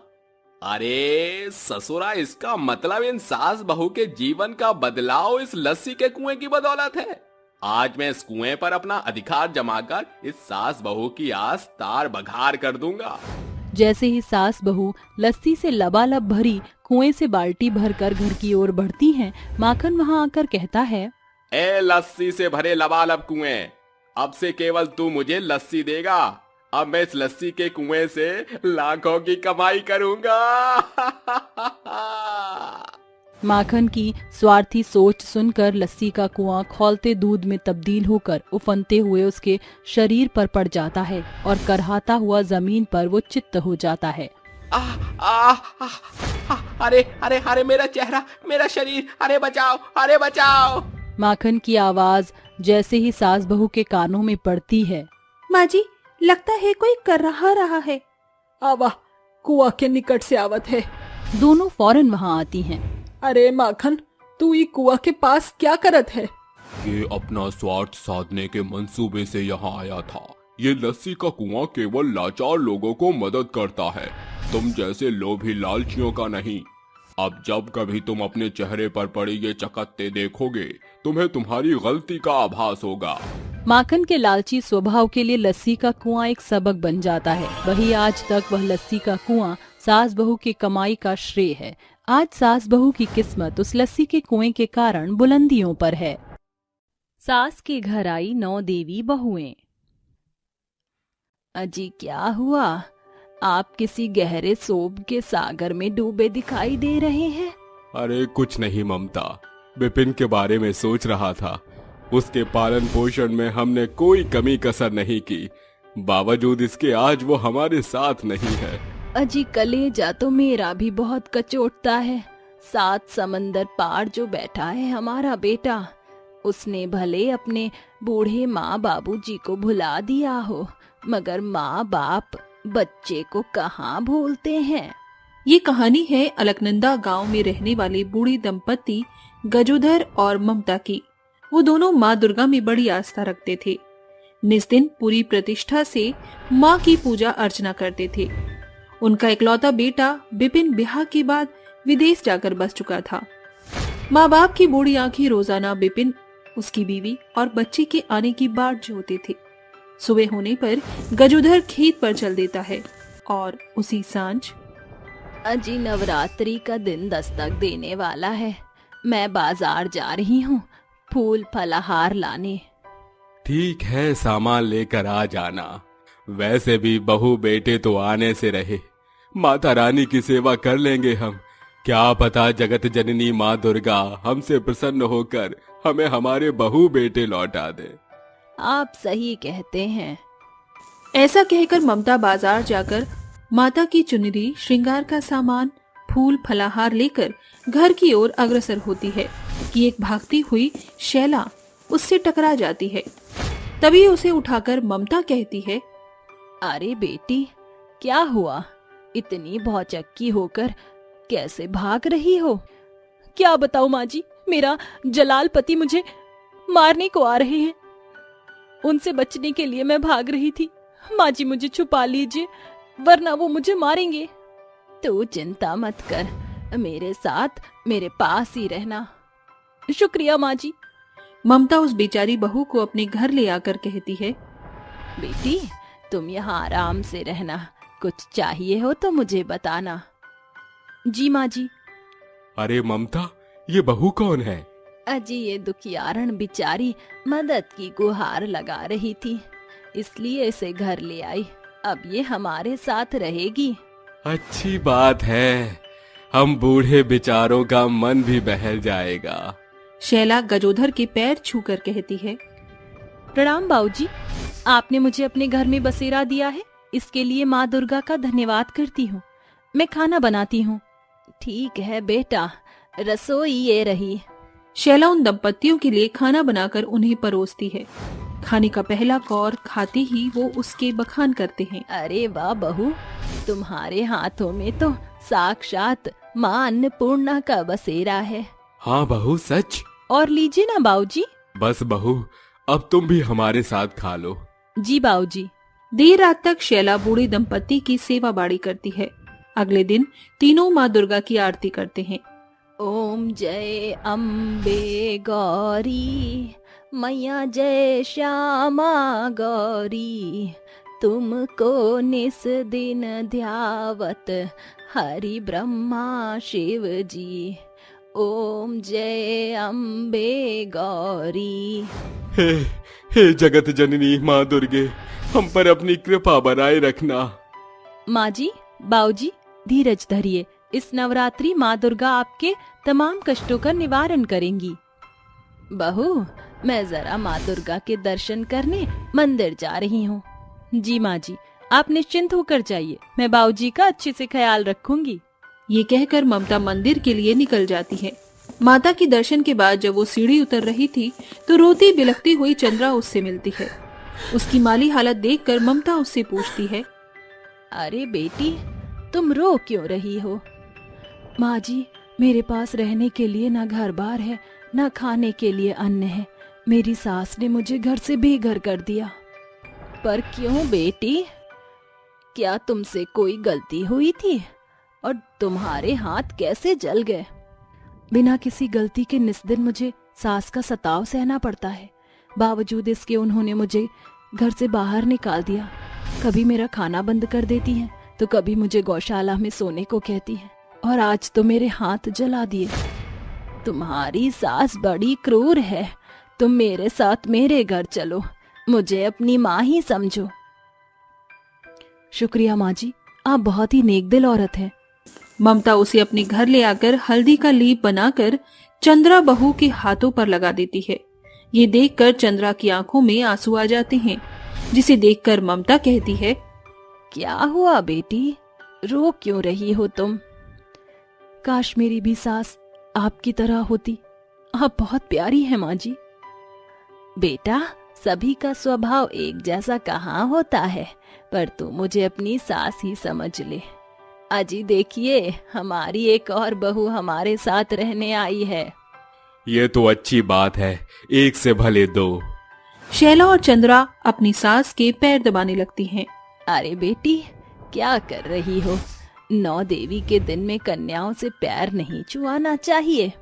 अरे ससुरा, इसका मतलब इन सास बहू के जीवन का बदलाव इस लस्सी के कुएं की बदौलत है। आज मैं इस कुएं पर अपना अधिकार जमाकर इस सास बहू की आस तार बघार कर दूंगा। जैसे ही सास बहू लस्सी से लबालब भरी कुएं से बाल्टी भरकर घर की ओर बढ़ती हैं, माखन वहां आकर कहता है, ए लस्सी से भरे लबालब कुएं, अब से केवल तू मुझे लस्सी देगा। अब मैं इस लस्सी के कुएं से लाखों की कमाई करूंगा। माखन की स्वार्थी सोच सुनकर लस्सी का कुआं खौलते दूध में तब्दील होकर उफनते हुए उसके शरीर पर पड़ जाता है और करहाता हुआ जमीन पर वो चित्त हो जाता है। अरे अरे अरे, मेरा चेहरा, मेरा शरीर, अरे बचाओ, अरे बचाओ। माखन की आवाज जैसे ही सास बहू के कानों में पड़ती है, माँ जी, लगता है कोई कर रहा है। आवा, कुआं के निकट से आवत है। दोनों फौरन वहां आती हैं। अरे माखन, तू ये कुआं के पास क्या करत है? ये अपना स्वार्थ साधने के मंसूबे से यहाँ आया था। ये लस्सी का कुआं केवल लाचार लोगों को मदद करता है, तुम जैसे लोभी लालचियों का नहीं। अब जब कभी तुम अपने चेहरे पर पड़ी ये चकत्ते देखोगे, तुम्हें तुम्हारी गलती का आभास होगा। माखन के लालची स्वभाव के लिए लस्सी का कुआं एक सबक बन जाता है। वही आज तक वह लस्सी का कुआं सास बहू की कमाई का श्रेय है। आज सास बहू की किस्मत उस लस्सी के कुएं के कारण बुलंदियों पर है। सास के घर आई 9 देवी बहुएं। अजी क्या हुआ? आप किसी गहरे सोब के सागर में डूबे दिखाई दे रहे हैं। अरे कुछ नहीं ममता, विपिन के बारे में सोच रहा था। उसके पालन पोषण में हमने कोई कमी कसर नहीं की, बावजूद इसके आज वो हमारे साथ नहीं है। अजी कलेजा तो मेरा भी बहुत कचोटता है। 7 समंदर पार जो बैठा है हमारा बेटा, उसने भले अपने बूढ़े माँ बाबूजी को भुला दिया हो, मगर माँ बाप बच्चे को कहाँ भूलते हैं। ये कहानी है अलकनंदा गांव में रहने वाले बूढ़े दंपति गजोधर और ममता की। वो दोनों माँ दुर्गा में बड़ी आस्था रखते थे। निस दिन पूरी प्रतिष्ठा से माँ की पूजा अर्चना करते थे। उनका इकलौता बेटा विपिन ब्याह के बाद विदेश जाकर बस चुका था। माँ बाप की बूढ़ी आंखें रोजाना विपिन, उसकी बीवी और बच्चे के आने की बाट जोते थे। सुबह होने पर गजोधर खेत पर चल देता है और उसी सांझ अजी नवरात्रि का दिन दस्तक देने वाला है। मैं बाजार जा रही हूँ फूल फलाहार लाने। ठीक है, सामान लेकर आ जाना। वैसे भी बहू बेटे तो आने से रहे, माता रानी की सेवा कर लेंगे हम। क्या पता जगत जननी माँ दुर्गा हमसे प्रसन्न होकर हमें हमारे बहू बेटे लौटा दे। आप सही कहते हैं। ऐसा कहकर ममता बाजार जाकर माता की चुनरी, श्रृंगार का सामान, फूल फलाहार लेकर घर की ओर अग्रसर होती है कि एक भागती हुई शैला उससे टकरा जाती है। तभी उसे उठाकर ममता कहती है, अरे बेटी, क्या हुआ? इतनी भौचक्की होकर कैसे भाग रही हो? क्या बताऊं माँ जी, मेरा जलाल पति मुझे मारने को आ रहे हैं। उनसे बचने के लिए मैं भाग रही थी। माँ जी मुझे छुपा लीजिए, वरना वो मुझे मारेंगे। तू चिंता मत कर, मेरे साथ मेरे पास ही रहना। शुक्रिया माँ जी। ममता उस बेचारी बहू को अपने घर ले आकर कहती है, बेटी तुम यहाँ आराम से रहना, कुछ चाहिए हो तो मुझे बताना। जी माँ जी। अरे ममता, ये बहू कौन है? अजी ये दुखियारण बिचारी मदद की गुहार लगा रही थी, इसलिए इसे घर ले आई। अब ये हमारे साथ रहेगी। अच्छी बात है, हम बूढ़े बेचारों का मन भी बहल जाएगा। शैला गजोधर के पैर छूकर कहती है, प्रणाम बाऊजी, आपने मुझे अपने घर में बसेरा दिया है, इसके लिए माँ दुर्गा का धन्यवाद करती हूँ। मैं खाना बनाती हूँ। ठीक है बेटा, रसोई ये रही। शैला उन दंपतियों के लिए खाना बनाकर उन्हें परोसती है। खाने का पहला कौर खाते ही वो उसके बखान करते हैं। अरे वाह बहू, तुम्हारे हाथों में तो साक्षात माँ अन्नपूर्णा का बसेरा है। हाँ बहू, सच। और लीजिए ना बाऊजी। बस बहू, अब तुम भी हमारे साथ खा लो। जी बाऊजी। देर रात तक शैला बूढ़े दंपति की सेवा बाड़ी करती है। अगले दिन तीनों माँ दुर्गा की आरती करते हैं। ओम जय अम्बे गौरी, मैया जय श्यामा गौरी, तुमको निस दिन ध्यावत हरि ब्रह्मा शिव जी। ओम जय अम्बे गौरी। हे जगत जननी माँ दुर्गे, हम पर अपनी कृपा बनाए रखना। माँ जी, बाऊजी, धीरज धरिए। इस नवरात्रि माँ दुर्गा आपके तमाम कष्टों का निवारण करेंगी। बहू, मैं जरा माँ दुर्गा के दर्शन करने मंदिर जा रही हूँ। जी माँ जी, आप निश्चिंत होकर जाइए, मैं बाऊजी का अच्छे से ख्याल रखूंगी। ये कहकर ममता मंदिर के लिए निकल जाती है। माता के दर्शन के बाद जब वो सीढ़ी उतर रही थी तो रोती बिलखती हुई चंद्रा उससे मिलती है। उसकी माली हालत देखकर ममता उससे पूछती है, अरे बेटी, तुम रो क्यों रही हो? माँ जी, मेरे पास रहने के लिए ना घर बार है, ना खाने के लिए अन्न है। मेरी सास ने मुझे घर से बेघर कर दिया। पर क्यों बेटी? क्या तुमसे कोई गलती हुई थी? और तुम्हारे हाथ कैसे जल गए? बिना किसी गलती के निस्दिन मुझे सास का सताव सहना पड़ता है। बावजूद इसके उन्होंने मुझे घर से बाहर निकाल दिया। कभी मेरा खाना बंद कर देती हैं, तो कभी मुझे गौशाला में सोने को कहती हैं, और आज तो मेरे हाथ जला दिए। तुम्हारी सास बड़ी क्रूर है। तुम मेरे साथ मेरे घर चलो, मुझे अपनी माँ ही समझो। शुक्रिया माँ जी, आप बहुत ही नेकदिल औरत हैं। ममता उसे अपने घर ले आकर हल्दी का लेप बनाकर चंद्रा बहू के हाथों पर लगा देती है। ये देखकर चंद्रा की आंखों में आंसू आ जाते हैं, जिसे देखकर ममता कहती है, क्या हुआ बेटी, रो क्यों रही हो तुम? काश मेरी भी सास आपकी तरह होती। आप बहुत प्यारी हैं माँ जी। बेटा, सभी का स्वभाव एक जैसा कहाँ होता है, पर तू मुझे अपनी सास ही समझ ले। अजी देखिए, हमारी एक और बहू हमारे साथ रहने आई है। ये तो अच्छी बात है, एक से भले दो। शैला और चंद्रा अपनी सास के पैर दबाने लगती हैं। अरे बेटी, क्या कर रही हो? 9 देवी के दिन में कन्याओं से पैर नहीं छुआना चाहिए।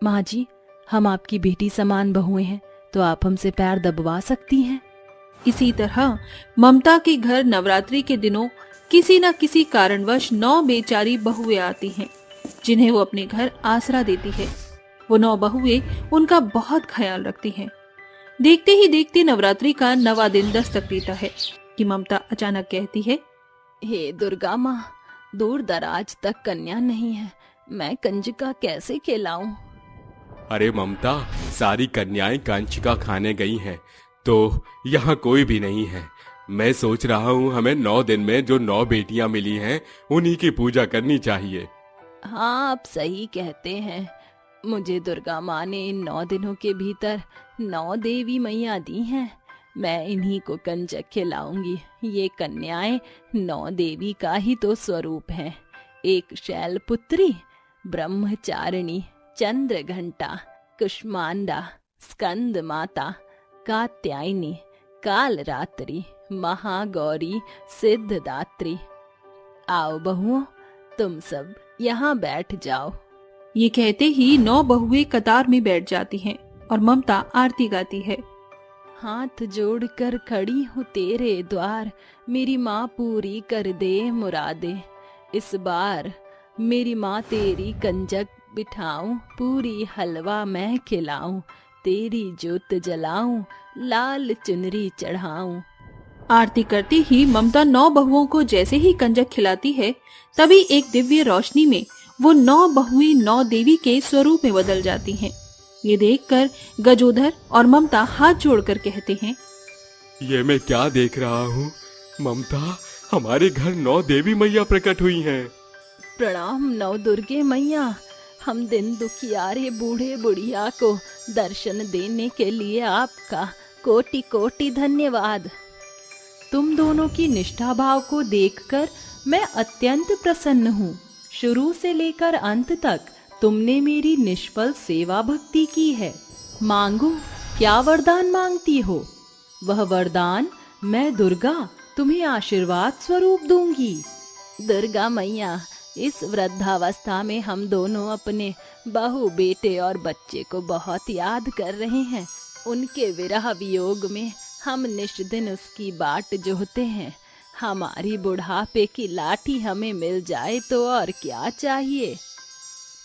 माँ जी, हम आपकी बेटी समान बहुएं हैं, तो आप हमसे पैर दबवा सकती हैं। इसी तरह ममता के घर नवरात्रि के दिनों किसी न किसी कारणवश 9 बेचारी बहुएं आती हैं, जिन्हें वो अपने घर आसरा देती है। वो 9 बहुएं उनका बहुत ख्याल रखती हैं। देखते ही देखते नवरात्रि का 9वां दिन दस्तक देता है कि ममता अचानक कहती है, हे दुर्गा माँ, दूर दराज तक कन्या नहीं है, मैं कंजका कैसे खिलाऊं? अरे ममता, सारी कन्याएं कंजका खाने गई हैं, तो यहाँ कोई भी नहीं है। मैं सोच रहा हूँ हमें 9 दिन में जो 9 बेटियां मिली हैं उन्हीं की पूजा करनी चाहिए। हाँ, आप सही कहते हैं। मुझे दुर्गा माँ ने इन 9 दिनों के भीतर 9 देवी मैया दी हैं। मैं इन्हीं को कंजक खिलाऊंगी। ये कन्याएं 9 देवी का ही तो स्वरूप हैं। एक शैलपुत्री, ब्रह्मचारिणी, चंद्रघंटा, कुष्मांडा, स्कंद माता, कात्यायनी, कालरात्रि, महागौरी, सिद्धदात्री। आओ बहुओं, तुम सब यहाँ बैठ जाओ। ये कहते ही 9 बहुएं कतार में बैठ जाती हैं और ममता आरती गाती है। हाथ जोड़कर खड़ी हूँ तेरे द्वार, मेरी माँ पूरी कर दे मुरादे। इस बार मेरी माँ तेरी कंजक बिठाऊं, पूरी हलवा मैं खिलाऊं, तेरी जोत जलाऊं, लाल चुनरी चढ़ाऊं। आरती करती ही ममता 9 बहुओं को जैसे ही कंजक खिलाती है, तभी एक दिव्य रोशनी में वो 9 बहुएं 9 देवी के स्वरूप में बदल जाती हैं। ये देखकर गजोधर और ममता हाथ जोड़कर कहते हैं, ये मैं क्या देख रहा हूँ? ममता, हमारे घर 9 देवी मैया प्रकट हुई हैं। प्रणाम 9 दुर्गे मैया। हम दिन दुखियारे बूढ़े बुढ़िया को दर्शन देने के लिए आपका कोटि कोटि धन्यवाद। तुम दोनों की निष्ठा भाव को देखकर मैं अत्यंत प्रसन्न हूँ। शुरू से लेकर अंत तक तुमने मेरी निष्फल सेवा भक्ति की है। मांगो, क्या वरदान मांगती हो? वह वरदान मैं दुर्गा तुम्हें आशीर्वाद स्वरूप दूंगी। दुर्गा मैया, इस वृद्धावस्था में हम दोनों अपने बहू, बेटे और बच्चे को बहुत याद कर रहे हैं। उनके विरह वियोग में हम निष्दिन उसकी बाट जोहते हैं। हमारी बुढ़ापे की लाठी हमें मिल जाए तो और क्या चाहिए।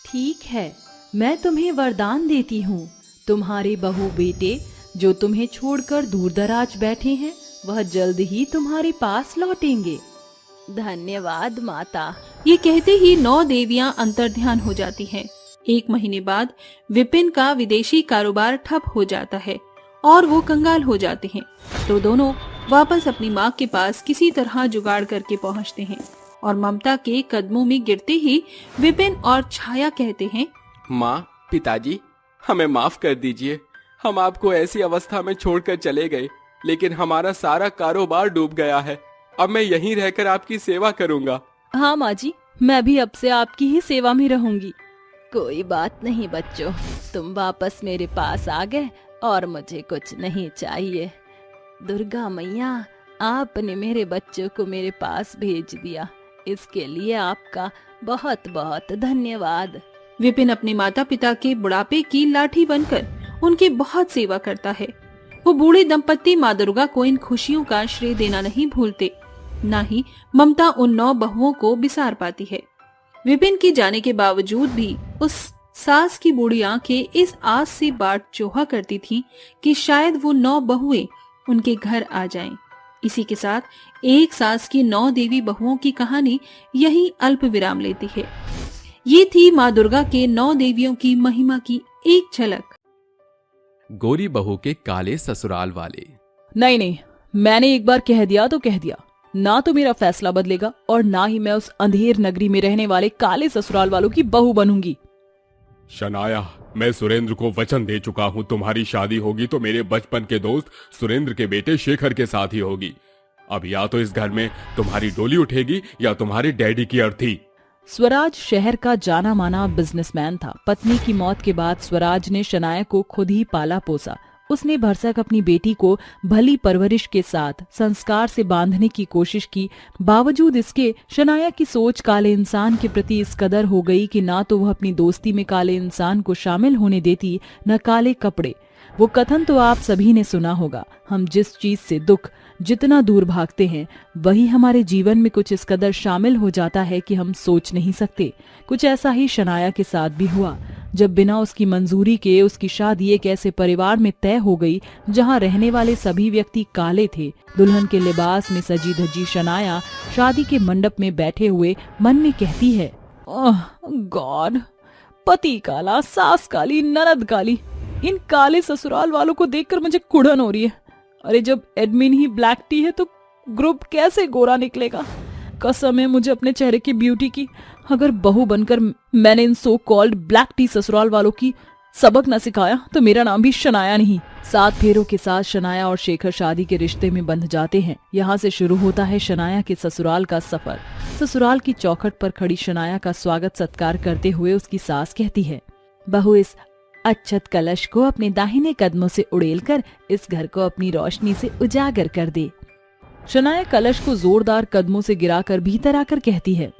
ठीक है, मैं तुम्हें वरदान देती हूँ। तुम्हारे बहू बेटे जो तुम्हें छोड़कर दूर दराज बैठे हैं, वह जल्द ही तुम्हारे पास लौटेंगे। धन्यवाद माता। ये कहते ही 9 देवियां अंतर्ध्यान हो जाती हैं। 1 महीने बाद विपिन का विदेशी कारोबार ठप हो जाता है और वो कंगाल हो जाते हैं। तो दोनों वापस अपनी माँ के पास किसी तरह जुगाड़ करके पहुँचते हैं और ममता के कदमों में गिरते ही विपिन और छाया कहते हैं, माँ, पिताजी, हमें माफ कर दीजिए। हम आपको ऐसी अवस्था में छोड़कर चले गए, लेकिन हमारा सारा कारोबार डूब गया है। अब मैं यहीं रहकर आपकी सेवा करूंगा। हाँ माँ जी, मैं भी अब से आपकी ही सेवा में रहूंगी। कोई बात नहीं बच्चों, तुम वापस मेरे पास आ गए और मुझे कुछ नहीं चाहिए। दुर्गा मैया, आपने मेरे बच्चों को मेरे पास भेज दिया, इसके लिए आपका बहुत बहुत धन्यवाद। विपिन अपने माता पिता के बुढ़ापे की लाठी बनकर उनकी बहुत सेवा करता है। वो बूढ़े दंपत्ति माँ दुर्गा को इन खुशियों का श्रेय देना नहीं भूलते, न ही ममता उन 9 बहुओं को बिसार पाती है। विपिन के जाने के बावजूद भी उस सास की बूढ़ी आंखें इस आस से बाट चोहा करती थीं कि शायद वो 9 बहुएं उनके घर आ जाएं। इसी के साथ एक सास की 9 देवी बहुओं की कहानी यही अल्प विराम लेती है। ये थी माँ दुर्गा के 9 देवियों की महिमा की एक झलक। गोरी बहू के काले ससुराल वाले। नहीं नहीं, मैंने एक बार कह दिया तो कह दिया। ना तो मेरा फैसला बदलेगा और ना ही मैं उस अंधेर नगरी में रहने वाले काले ससुराल वालों की बहू बनूंगी। शनाया, मैं सुरेंद्र को वचन दे चुका हूँ, तुम्हारी शादी होगी तो मेरे बचपन के दोस्त सुरेंद्र के बेटे शेखर के साथ ही होगी। अब या तो इस घर में तुम्हारी डोली उठेगी या तुम्हारे डैडी की अर्थी। स्वराज शहर का जाना माना बिजनेसमैन था। पत्नी की मौत के बाद स्वराज ने शनाया को खुद ही पाला पोसा। उसने भरसक अपनी बेटी को भली परवरिश के साथ संस्कार से बांधने की कोशिश की। बावजूद इसके शनाया की सोच काले इंसान के प्रति इस कदर हो गई कि ना तो वह अपनी दोस्ती में काले इंसान को शामिल होने देती, न काले कपड़े। वो कथन तो आप सभी ने सुना होगा, हम जिस चीज से दुख जितना दूर भागते हैं वही हमारे जीवन में कुछ इस कदर शामिल हो जाता है कि हम सोच नहीं सकते। कुछ ऐसा ही शनाया के साथ भी हुआ, जब बिना उसकी मंजूरी के उसकी शादी एक ऐसे परिवार में तय हो गई जहां रहने वाले सभी व्यक्ति काले थे। दुल्हन के लिबास में सजी धजी शनाया शादी के मंडप में बैठे हुए मन में कहती है, ओह गॉड, पति काला, सास काली, ननद काली, इन काले ससुराल वालों को देखकर मुझे कुड़न हो रही है। अरे जब एडमिन ही ब्लैक टी है तो ग्रुप कैसे गोरा निकलेगा। कसम है मुझे अपने चेहरे की ब्यूटी की, अगर बहू बनकर मैंने इन सो कॉल्ड ब्लैक टी ससुराल वालों की सबक न सिखाया तो मेरा नाम भी शनाया नहीं। 7 फेरों के साथ शनाया और शेखर शादी के रिश्ते में बंध जाते हैं। यहाँ से शुरू होता है शनाया के ससुराल का सफर। ससुराल की चौखट पर खड़ी शनाया का स्वागत सत्कार करते हुए उसकी सास कहती है, बहू इस अच्छत कलश को अपने दाहिने कदमों से उड़ेलकर इस घर को अपनी रोशनी से उजागर कर दे। शनाया कलश को जोरदार कदमों से गिराकर भीतर आकर कहती है,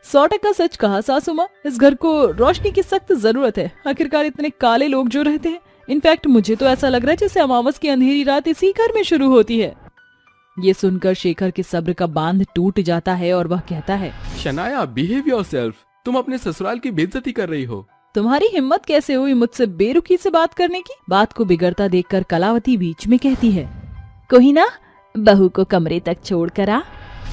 100% सच कहा सासू माँ, इस घर को रोशनी की सख्त जरूरत है। आखिरकार इतने काले लोग जो रहते हैं, इनफैक्ट मुझे तो ऐसा लग रहा है जैसे अमावस की अंधेरी रात इसी घर में शुरू होती है। ये सुनकर शेखर के सब्र का बांध टूट जाता है और वह कहता है, शनाया बिहेव योरसेल्फ, तुम अपने ससुराल की बेइज्जती कर रही हो। तुम्हारी हिम्मत कैसे हुई मुझसे बेरुखी से बात करने की। बात को बिगड़ता देखकर कलावती बीच में कहती है, कोई ना, बहू को कमरे तक छोड़ कर आ।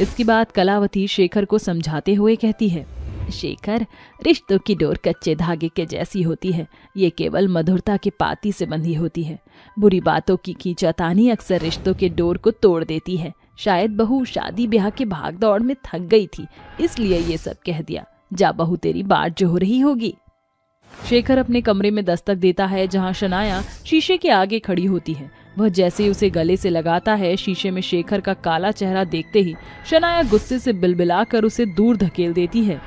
इसके बाद कलावती शेखर को समझाते हुए कहती है, शेखर, रिश्तों की डोर कच्चे धागे के जैसी होती है, ये केवल मधुरता के पाती से बंधी होती है। बुरी बातों की खींचातानी अक्सर रिश्तों के डोर को तोड़ देती है। शायद बहू शादी ब्याह के भाग दौड़ में थक गई थी, इसलिए ये सब कह दिया। जा बहू, तेरी बाट जो हो रही होगी। शेखर अपने कमरे में दस्तक देता है जहां शनाया शीशे के आगे खड़ी होती है। वह जैसे ही उसे गले से लगाता है, शीशे में शेखर का काला चेहरा देखते ही शनाया गुस्से से बिलबिलाकर उसे दूर धकेल देती है।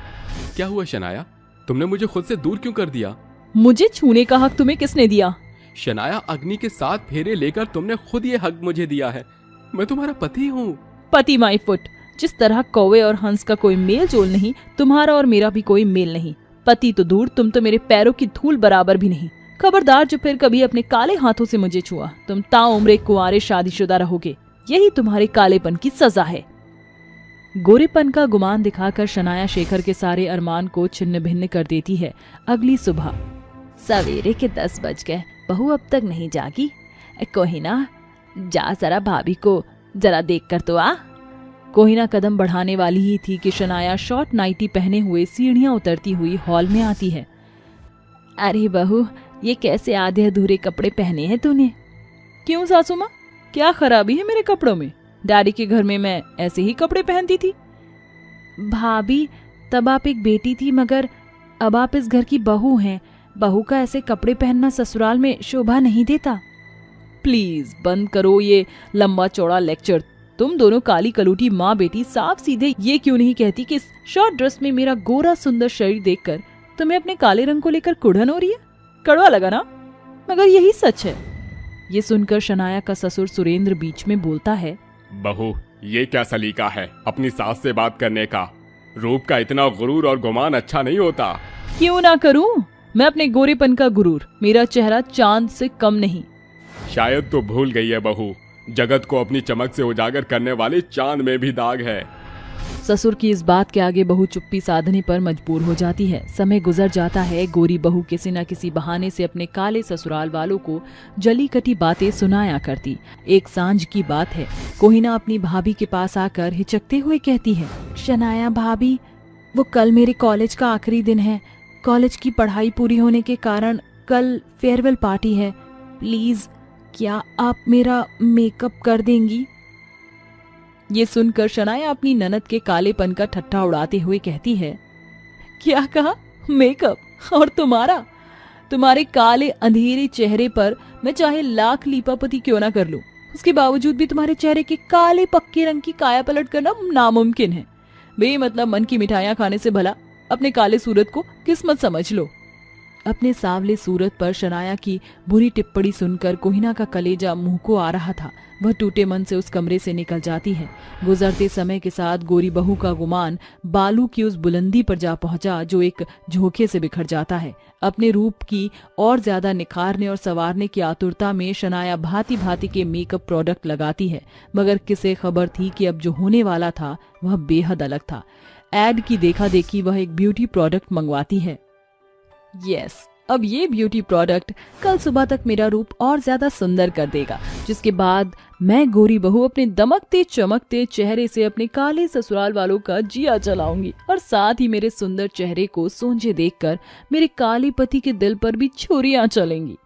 क्या हुआ शनाया, तुमने मुझे खुद से दूर क्यों कर दिया? मुझे छूने का हक तुम्हें किसने दिया? शनाया, अग्नि के 7 फेरे लेकर तुमने खुद ये हक मुझे दिया है। मैं तुम्हारा पति हूँ। पति माई फुट, जिस तरह कौवे और हंस का कोई मेल जोल नहीं, तुम्हारा और मेरा भी कोई मेल नहीं। पति तो दूर, तुम तो मेरे पैरों की धूल बराबर भी नहीं। खबरदार जो फिर कभी अपने काले हाथों से मुझे छुआ, तुम ताउम्र कुंवारे शादीशुदा रहोगे। यही तुम्हारे कालेपन की सजा है। गोरेपन का गुमान दिखाकर शनाया शेखर के सारे अरमान को छिन्न भिन्न कर देती है। अगली सुबह सवेरे के 10 बज गए, बहू अब तक नहीं जागी। कोहिना, जा जरा भाभी को जरा देख कर तो आ। कोहिना कदम बढ़ाने वाली ही थी कि शनाया शॉर्ट नाइटी पहने हुए सीढ़ियां उतरती हुई हॉल में आती है। अरे बहू, ये कैसे आधे अधूरे कपड़े पहने हैं तूने? क्यों सासू माँ, क्या खराबी है मेरे कपड़ों में? डैडी के घर में मैं ऐसे ही कपड़े पहनती थी। भाभी, तब आप एक बेटी थी, मगर अब आप इस घर की बहू हैं। बहू का ऐसे कपड़े पहनना ससुराल में शोभा नहीं देता। प्लीज बंद करो ये लंबा चौड़ा लेक्चर। तुम दोनों काली कलूटी माँ बेटी साफ सीधे ये क्यों नहीं कहती कि इस शॉर्ट ड्रेस में मेरा गोरा सुंदर शरीर देखकर तुम्हें अपने काले रंग को लेकर कुढ़न हो रही है? कड़वा लगा ना, मगर यही सच है। ये सुनकर शनाया का ससुर सुरेंद्र बीच में बोलता है, बहू, ये क्या सलीका है अपनी सास से बात करने का? रूप का इतना गुरूर और गुमान अच्छा नहीं होता। क्यों ना करूं मैं अपने गोरेपन का गुरूर? मेरा चेहरा चांद से कम नहीं। शायद तो भूल गई है बहू, जगत को अपनी चमक से उजागर करने वाले चांद में भी दाग है। ससुर की इस बात के आगे बहू चुप्पी साधने पर मजबूर हो जाती है। समय गुजर जाता है। गोरी बहू किसी न किसी बहाने से अपने काले ससुराल वालों को जली कटी बातें सुनाया करती। एक सांझ की बात है, कोहिना अपनी भाभी के पास आकर हिचकते हुए कहती है, शनाया भाभी, वो कल मेरे कॉलेज का आखिरी दिन है। कॉलेज की पढ़ाई पूरी होने के कारण कल फेयरवेल पार्टी है। प्लीज क्या आप मेरा मेकअप कर देंगी? ये सुनकर शनाया अपनी ननद के कालेपन का ठट्ठा उड़ाते हुए कहती है, क्या कहा? मेकअप? और तुम्हारे काले अंधेरे चेहरे पर मैं चाहे लाख लीपापति क्यों ना कर लूं, उसके बावजूद भी तुम्हारे चेहरे के काले पक्के रंग की काया पलट करना नामुमकिन है। बेमतलब मन की मिठाइयां खाने से भला अपने काले सूरत को किस्मत समझ लो। अपने सांवले सूरत पर शनाया की बुरी टिप्पणी सुनकर कोहिना का कलेजा मुंह को आ रहा था। वह टूटे मन से उस कमरे से निकल जाती है। गुजरते समय के साथ गोरी बहू का गुमान बालू की उस बुलंदी पर जा पहुंचा जो एक झोंके से बिखर जाता है। अपने रूप की और ज्यादा निखारने और संवारने की आतुरता में शनाया भांति भांति के मेकअप प्रोडक्ट लगाती है, मगर किसे खबर थी कि अब जो होने वाला था वह बेहद अलग था। एड की देखा देखी वह एक ब्यूटी प्रोडक्ट मंगवाती है। यस, अब ये ब्यूटी प्रोडक्ट कल सुबह तक मेरा रूप और ज्यादा सुंदर कर देगा, जिसके बाद मैं गोरी बहू अपने दमकते चमकते चेहरे से अपने काले ससुराल वालों का जिया चलाऊंगी और साथ ही मेरे सुंदर चेहरे को सोंजे देखकर मेरे काले पति के दिल पर भी छुरियां चलेंगी।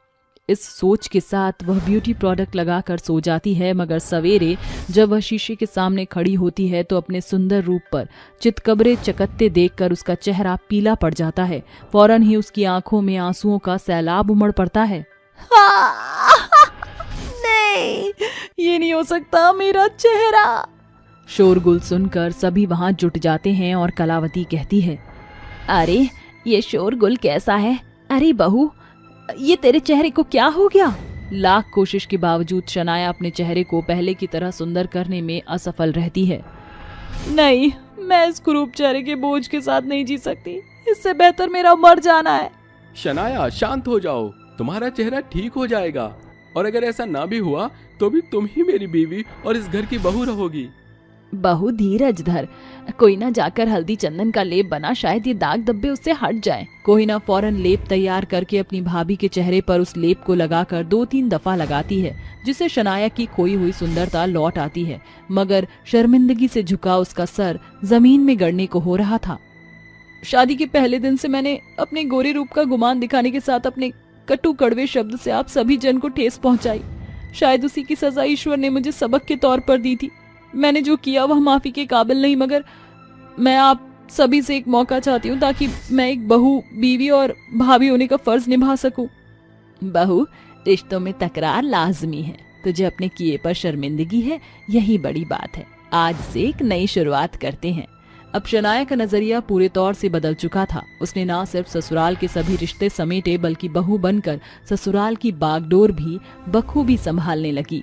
इस सोच के साथ वह ब्यूटी प्रोडक्ट लगाकर सो जाती है, मगर सवेरे जब वह शीशे के सामने खड़ी होती है तो अपने सुंदर रूप पर चितकबरे चकत्ते देखकर उसका चेहरा पीला पड़ जाता है। फौरन ही उसकी आंखों में आंसुओं का सैलाब उमड़ पड़ता है। नहीं, ये नहीं हो सकता, मेरा चेहरा। शोरगुल सुनकर सभी वहां जुट जाते हैं और कलावती कहती है, अरे ये शोरगुल कैसा है? अरे बहू, ये तेरे चेहरे को क्या हो गया? लाख कोशिश के बावजूद शनाया अपने चेहरे को पहले की तरह सुंदर करने में असफल रहती है। नहीं, मैं इस कुरूप चेहरे के बोझ के साथ नहीं जी सकती। इससे बेहतर मेरा मर जाना है। शनाया, शांत हो जाओ, तुम्हारा चेहरा ठीक हो जाएगा। और अगर ऐसा ना भी हुआ तो भी तुम ही मेरी बीवी और इस घर की बहू रहोगी। बहू धीरज धर, कोई ना जाकर हल्दी चंदन का लेप बना, शायद ये दाग धब्बे उससे हट जाए। कोई ना फौरन लेप तैयार करके अपनी भाभी के चेहरे पर उस लेप को लगाकर 2-3 दफा लगाती है, जिससे शनाया की खोई हुई सुंदरता लौट आती है, मगर शर्मिंदगी से झुका उसका सर जमीन में गड़ने को हो रहा था। शादी के पहले दिन से मैंने अपने गोरे रूप का गुमान दिखाने के साथ अपने कटु कड़वे शब्द से आप सभी जन को ठेस पहुंचाई। शायद उसी की सजा ईश्वर ने मुझे सबक के तौर पर दी थी। मैंने जो किया वह माफी के काबिल नहीं, मगर मैं आप सभी से एक मौका चाहती हूँ ताकि मैं एक बहू, बीवी और भाभी होने का फर्ज निभा सकूं। बहू, रिश्तों में तकरार लाजमी है। तुझे अपने किए पर शर्मिंदगी है, यही बड़ी बात है। आज से एक नई शुरुआत करते हैं। अब शनाया का नजरिया पूरे तौर से बदल चुका था। उसने ना सिर्फ ससुराल के सभी रिश्ते समेटे, बल्कि बहू बनकर ससुराल की बागडोर भी बखूबी संभालने लगी।